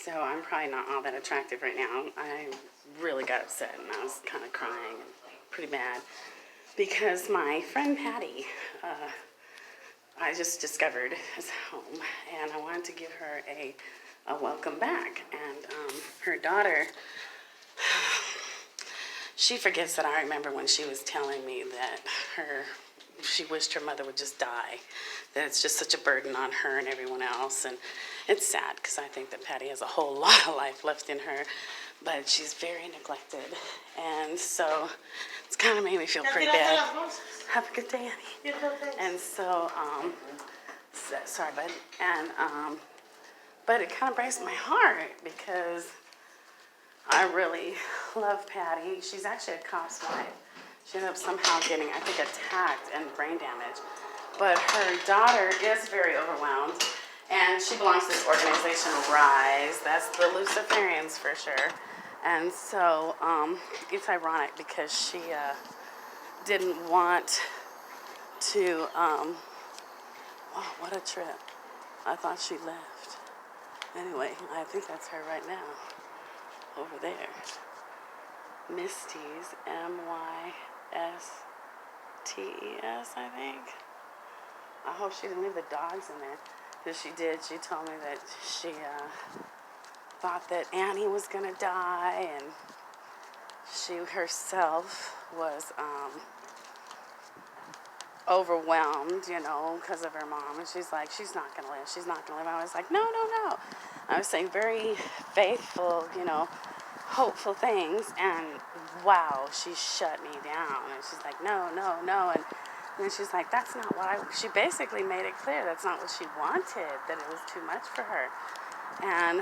So I'm probably not all that attractive right now. I really got upset and I was kind of crying, pretty bad, because my friend Patty, I just discovered is home, and I wanted to give her a welcome back. And her daughter, she forgets that I remember when she was telling me that she wished her mother would just die, that it's just such a burden on her and everyone else. And it's sad because I think that Patty has a whole lot of life left in her, but she's very neglected. And so it's kind of made me feel pretty bad. Have a good day, Annie. And so, sorry, bud. And, but it kind of breaks my heart because I really love Patty. She's actually a cop's wife. She ended up somehow getting, I think, attacked and brain damage. But her daughter is very overwhelmed, and she belongs to this organization, RISE. That's the Luciferians for sure. And so it's ironic because she didn't want to, oh, what a trip. I thought she left. Anyway, I think that's her right now, over there. Misty's, M-Y-S-T-E-S, I think. I hope she didn't leave the dogs in there. If she did, she told me that she thought that Annie was going to die, and she herself was overwhelmed, you know, because of her mom. And she's like, she's not going to live. She's not going to live. I was like, no, no, no. I was saying very faithful, you know, hopeful things, and wow, she shut me down. And she's like, no, no, no. And then she's like, that's not what she basically made it clear that's not what she wanted, that it was too much for her. And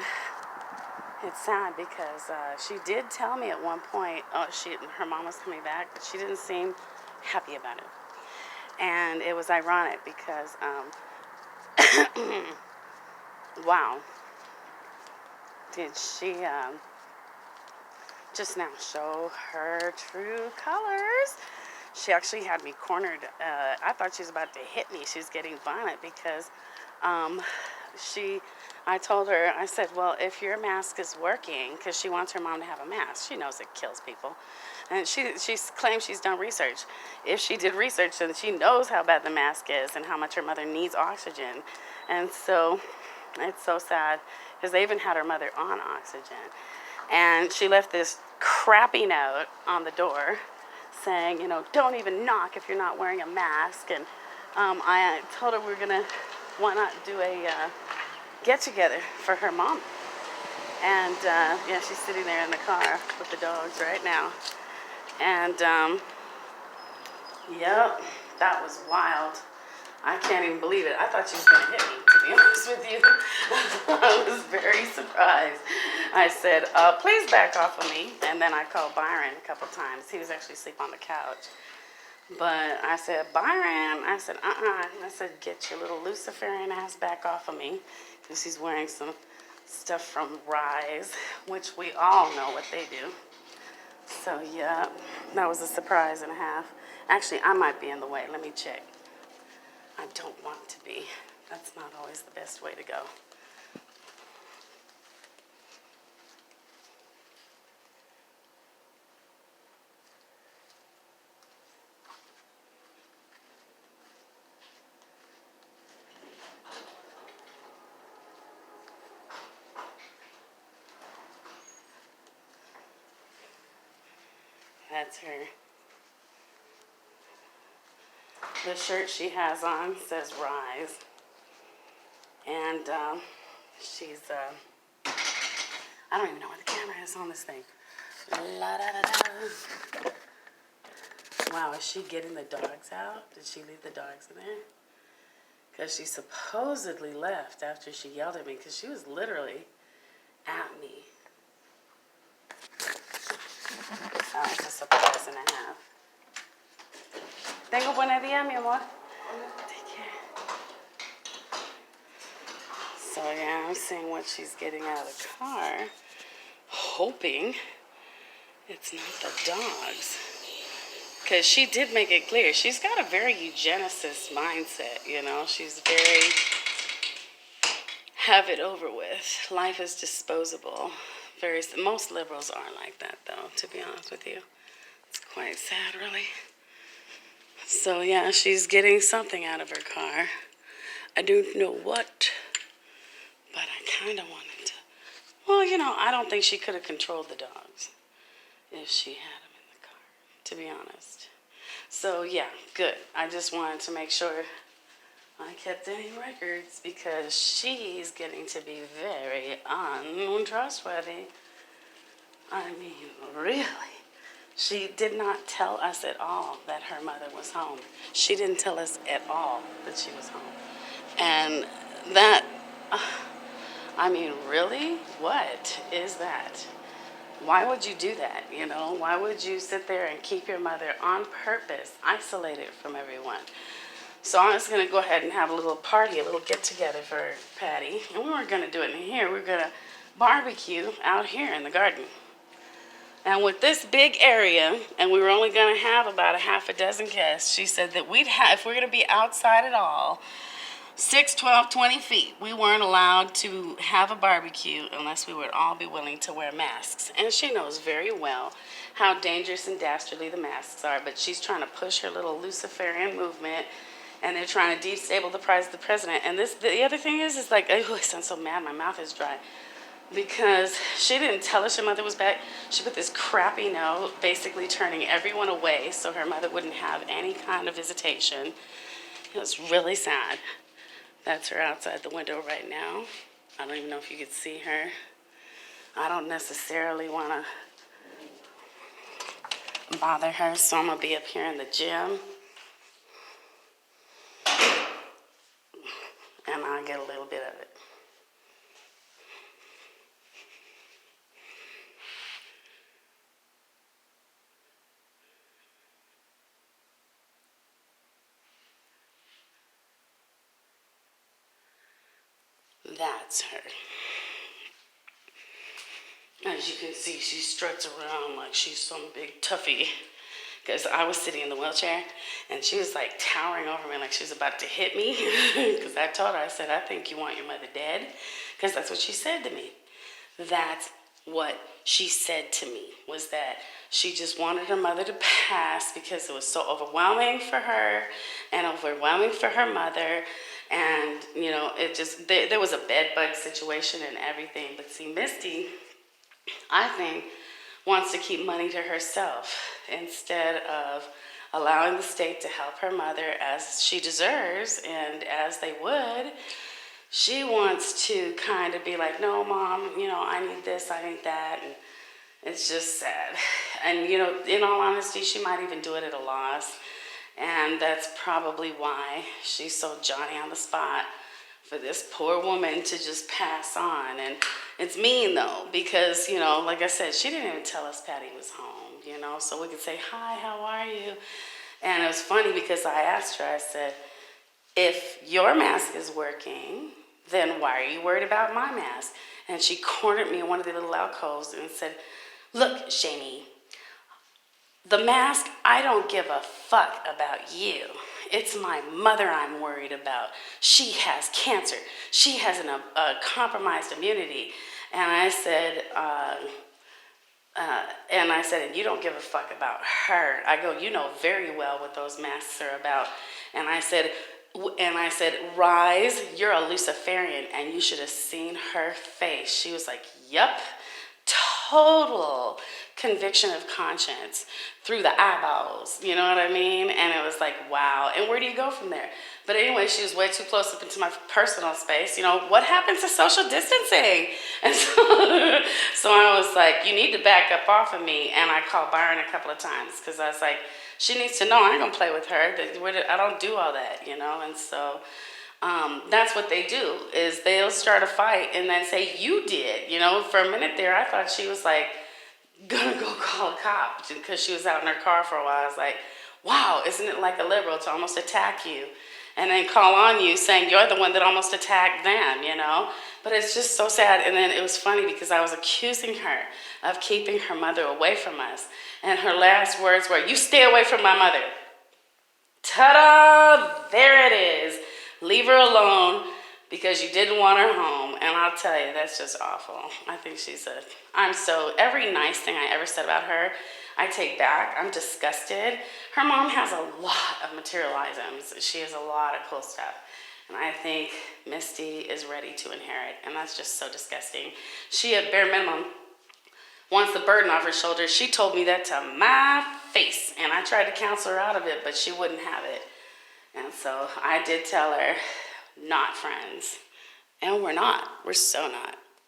it's sad because she did tell me at one point, her mom was coming back, but she didn't seem happy about it. And it was ironic because, wow, did she just now show her true colors. She actually had me cornered. I thought she was about to hit me. She was getting violent because I told her, I said, well, if your mask is working, because she wants her mom to have a mask. She knows it kills people. And she claims she's done research. If she did research, then she knows how bad the mask is and how much her mother needs oxygen. And so it's so sad because they even had her mother on oxygen. And she left this crappy note on the door saying, you know, don't even knock if you're not wearing a mask. And I told her why not do a get-together for her mom. And, yeah, she's sitting there in the car with the dogs right now. And, yep, that was wild. I can't even believe it. I thought she was going to hit me, to be honest with you. I was very surprised. I said, please back off of me. And then I called Byron a couple times. He was actually asleep on the couch. But I said, Byron, I said, I said, get your little Luciferian ass back off of me. Because he's wearing some stuff from RISE, which we all know what they do. So, yeah, that was a surprise and a half. Actually, I might be in the way. Let me check. I don't want to be. That's not always the best way to go. That's her. The shirt she has on says RISE. And she's, I don't even know where the camera is on this thing. La da da da. Wow, is she getting the dogs out? Did she leave the dogs in there? Because she supposedly left after she yelled at me, because she was literally at me. Oh, it's a surprise and a half. Tengo buenos días, mi amor. Take care. So yeah, I'm seeing what she's getting out of the car, hoping it's not the dogs. Because she did make it clear. She's got a very eugenicist mindset, you know. She's very have it over with. Life is disposable. Most liberals are like that, though, to be honest with you. It's quite sad, really. So, yeah, she's getting something out of her car. I don't know what, but I kind of wanted to. Well, I don't think she could have controlled the dogs if she had them in the car, to be honest. So, yeah, good. I just wanted to make sure I kept any records because she's getting to be very untrustworthy. I mean, really. She did not tell us at all that her mother was home. She didn't tell us at all that she was home. And that, I mean, really? What is that? Why would you do that, Why would you sit there and keep your mother on purpose, isolated from everyone? So I was going to go ahead and have a little party, a little get-together for Patty. And we weren't going to do it in here. We were going to barbecue out here in the garden. And with this big area, and we were only going to have about a half a dozen guests, she said that if we're going to be outside at all, 6, 12, 20 feet, we weren't allowed to have a barbecue unless we would all be willing to wear masks. And she knows very well how dangerous and dastardly the masks are, but she's trying to push her little Luciferian movement, and they're trying to destabilize the president. And the other thing is like, oh, I sound so mad, my mouth is dry. Because she didn't tell us her mother was back. She put this crappy note basically turning everyone away so her mother wouldn't have any kind of visitation. It was really sad. That's her outside the window right now. I don't even know if you could see her. I don't necessarily want to bother her, so I'm going to be up here in the gym. And I'll get a little bit of it. That's her. As you can see, she struts around like she's some big toughie. Because I was sitting in the wheelchair, and she was like towering over me like she was about to hit me. Because I told her, I said, I think you want your mother dead. Because that's what she said to me. That's what she said to me, was that she just wanted her mother to pass because it was so overwhelming for her and overwhelming for her mother. And, it just, there was a bed bug situation and everything. But see, Misty, I think, wants to keep money to herself instead of allowing the state to help her mother as she deserves and as they would. She wants to kind of be like, no, Mom, I need this, I need that. And it's just sad. And, in all honesty, she might even do it at a loss. And that's probably why she's so Johnny on the spot for this poor woman to just pass on. And it's mean, though, because, like I said, she didn't even tell us Patty was home, so we could say, hi, how are you? And it was funny because I asked her, I said, if your mask is working, then why are you worried about my mask? And she cornered me in one of the little alcoves and said, look, Jamie, the mask, I don't give a fuck about you. It's my mother I'm worried about. She has cancer. She has a compromised immunity. And I said, and you don't give a fuck about her. I go, you know very well what those masks are about. And I said, Rise, you're a Luciferian, and you should have seen her face. She was like, yep, total conviction of conscience through the eyeballs, you know what I mean? And it was like, wow. And where do you go from there? But anyway, she was way too close up into my personal space. What happens to social distancing? And so I was like, you need to back up off of me. And I called Byron a couple of times because I was like, she needs to know I ain't gonna play with her. I don't do all that, And so that's what they do, is they'll start a fight and then say, you did. For a minute there, I thought she was like, gonna go call a cop because she was out in her car for a while. I was like, wow, isn't it like a liberal to almost attack you and then call on you saying you're the one that almost attacked them, But it's just so sad. And then it was funny because I was accusing her of keeping her mother away from us. And her last words were, you stay away from my mother. Ta-da! There it is. Leave her alone because you didn't want her home. and I'll tell you, that's just awful. I think every nice thing I ever said about her, I take back. I'm disgusted. Her mom has a lot of material items. She has a lot of cool stuff. And I think Misty is ready to inherit, and that's just so disgusting. She, at bare minimum, wants the burden off her shoulders. She told me that to my face, and I tried to counsel her out of it, but she wouldn't have it. And so I did tell her, not friends. And we're not. We're so not.